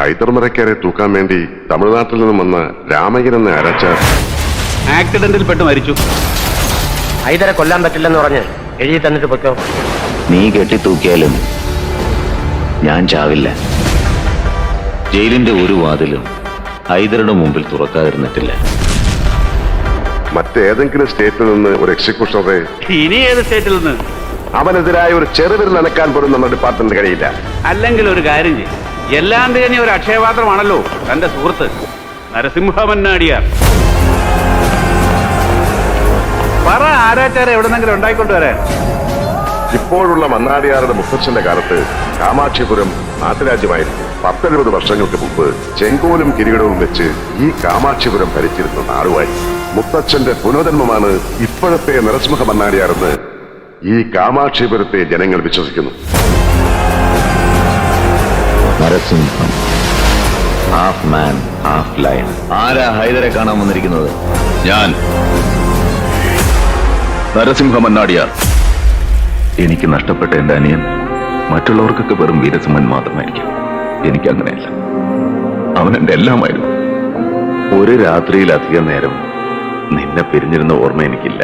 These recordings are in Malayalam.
ഹൈദർമരക്കാരെ തൂക്കാൻ വേണ്ടി തമിഴ്നാട്ടിൽ നിന്നും വന്ന രാമയ്യൻ എന്ന അരച്ചാർ ആക്സിഡന്റിൽ പെട്ട് മരിച്ചു. ഹൈദരെ കൊല്ലാൻ പറ്റില്ലെന്ന് പറഞ്ഞ് എഴുതി തന്നിട്ട് പൊയ്ക്കോ. നീ കെട്ടിത്തൂക്കിയാലും ഞാൻ ചാവില്ല. ജയിലിന്റെ ഒരു വാതിലും ഹൈദരുടെ മുമ്പിൽ തുറക്കാതിരുന്നിട്ടില്ല. മറ്റേതെങ്കിലും സ്റ്റേറ്റിൽ നിന്ന് ഒരു എക്സിക്യൂഷണറെ, ഇനി ഏത് സ്റ്റേറ്റിൽ നിന്ന്? അവനെതിരായ ഒരു ചെറുവിരൽ നനക്കാൻ പോലും നമ്മുടെ ഡിപ്പാർട്ട്മെന്റ് കഴിയില്ല. അല്ലെങ്കിൽ ഒരു കാര്യം ചെയ്യും, എല്ലാം തികഞ്ഞ ഒരു അക്ഷയപാത്രമാണല്ലോ തന്റെ സുഹൃത്ത് നരസിംഹ മന്നാടിയാർ. പറ, ആരാച്ചാരെ എവിടെന്നെങ്കിലും ഉണ്ടായിക്കൊണ്ടുവരാൻ. ഇപ്പോഴുള്ള മന്നാടിയാറുടെ മുത്തച്ഛന്റെ കാലത്ത് കാമാക്ഷിപുരം നാട്ടുരാജ്യമായിരുന്നു. 10-70 വർഷങ്ങൾക്ക് മുമ്പ് ചെങ്കോലും കിരീടവും വെച്ച് ഈ കാമാക്ഷിപുരം ഭരിച്ചിരുന്ന നാടുവായി. മുത്തച്ഛന്റെ പുനർജന്മമാണ് ഇപ്പോഴത്തെ നരസിംഹ മന്നാടിയാറെന്ന് ഈ കാമാക്ഷിപുരത്തെ ജനങ്ങൾ വിശ്വസിക്കുന്നു. നരസിംഹം, ഹാഫ് മാൻ ഹാഫ് ലയൺ. ആരാ ഹൈദരെ കാണാൻ വന്നിരിക്കുന്നത്? ഞാൻ നരസിംഹ മന്നാടിയാർ. എനിക്ക് നഷ്ടപ്പെട്ട എന്റെ അനിയൻ മറ്റുള്ളവർക്കൊക്കെ വെറും വീരസിംഹൻ മാത്രമായിരിക്കും. എനിക്ക് അങ്ങനെയല്ല. അവൻ എന്റെ എല്ലാമായിരുന്നു. ഒരു രാത്രിയിലധികം നേരം നിന്നെ പിരിഞ്ഞിരുന്ന ഓർമ്മ എനിക്കില്ല.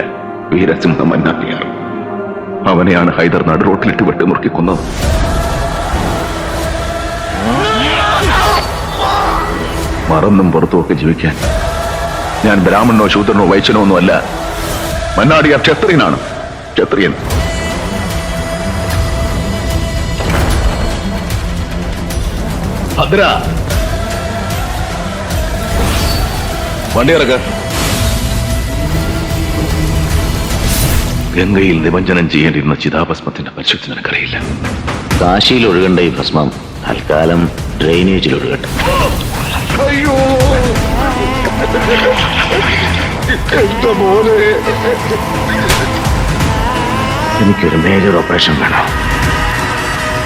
വീരസിംഹ മന്നാടിയാർ, അവനെയാണ് ഹൈദർ നാട് റോട്ടിലിട്ട് വെട്ടിമുറുക്കി കൊന്നത്. മറന്നും പുറത്തുമൊക്കെ ജീവിക്കാൻ ഞാൻ ബ്രാഹ്മണനോ ശൂദ്രനോ വൈശ്യനോ ഒന്നും അല്ല. മന്നാടിയാർ ക്ഷത്രിയനാണ്. ക്ഷത്രിയൻ. ഭദ്ര, വണ്ടി ഇറക്ക. ഗംഗയിൽ നിമഞ്ജനം ചെയ്യേണ്ടിരുന്ന ചിതാഭസ്മത്തിന്റെ പരിശുദ്ധി നിനക്കറിയില്ല. കാശിയിൽ ഒഴുകേണ്ട ഈ ഭസ്മം തൽക്കാലം ഡ്രെയിനേജിൽ ഒഴുകട്ടെ. അയ്യോ, എന്റെ മോനെ. എനിക്കൊരു മേജർ ഓപ്പറേഷൻ വേണം.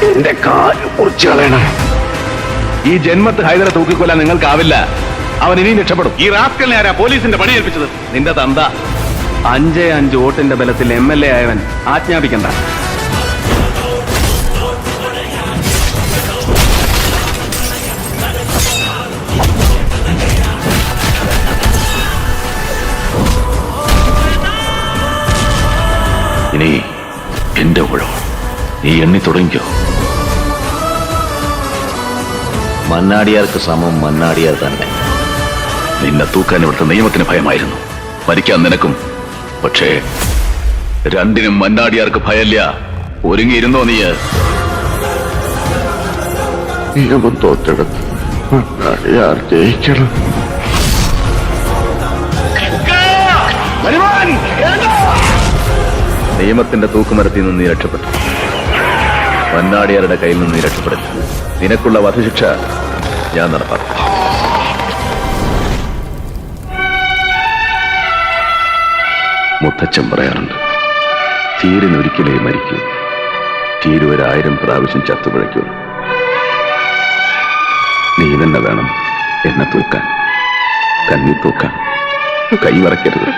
എന്റെ കാല് മുറിച്ചു കളയണം. ഈ ജന്മത്ത് ഹൈദരെ തൂക്കിക്കൊല്ലാൻ നിങ്ങൾക്കാവില്ല. അവൻ ഇനിയും രക്ഷപ്പെടും. ഈ റാസ്കലിനെ ആരാ പോലീസിന്റെ പണി ഏൽപ്പിച്ചത്? നിന്റെ തന്ത. 5-5 വോട്ടിന്റെ ബലത്തിൽ MLA ആയവൻ ആജ്ഞാപിക്കണ്ട. ഇനി എന്റെ ഊഴം. നീ എണ്ണി തുടങ്ങിക്കോ. മന്നാടിയാർക്ക് സമം മന്നാടിയാർ തന്നെ. നിന്നെ തൂക്കാൻ ഇവിടുത്തെ നിയമത്തിന് ഭയമായിരുന്നു. മരിക്കാൻ നിനക്കും. പക്ഷേ രണ്ടിനും മന്നാടിയാർക്ക് ഭയമില്ല. ഒരുങ്ങിയിരുന്നോ നീ? നിയമം തോറ്റെടുത്ത് മന്നാടിയാർ ജയിക്കണം. നിയമത്തിന്റെ തൂക്കുമരത്തിൽ നിന്ന് നീ രക്ഷപ്പെട്ടു. മന്നാടിയാരുടെ കയ്യിൽ നിന്ന് നീ രക്ഷപ്പെടുത്തി. നിനക്കുള്ള വധശിക്ഷ ഞാൻ നടപ്പാക്കും. മുത്തച്ഛൻ പറയാറുണ്ട്, തീരിനൊരിക്കലേ മരിക്കൂ, തീരു 1000 പ്രാവശ്യം ചത്തുപിഴയ്ക്കൂ. നീ തന്നെ വേണം എന്നെ തൂക്കാൻ. കണ്ണി തൂക്കാൻ. കൈ മറക്കരുത്.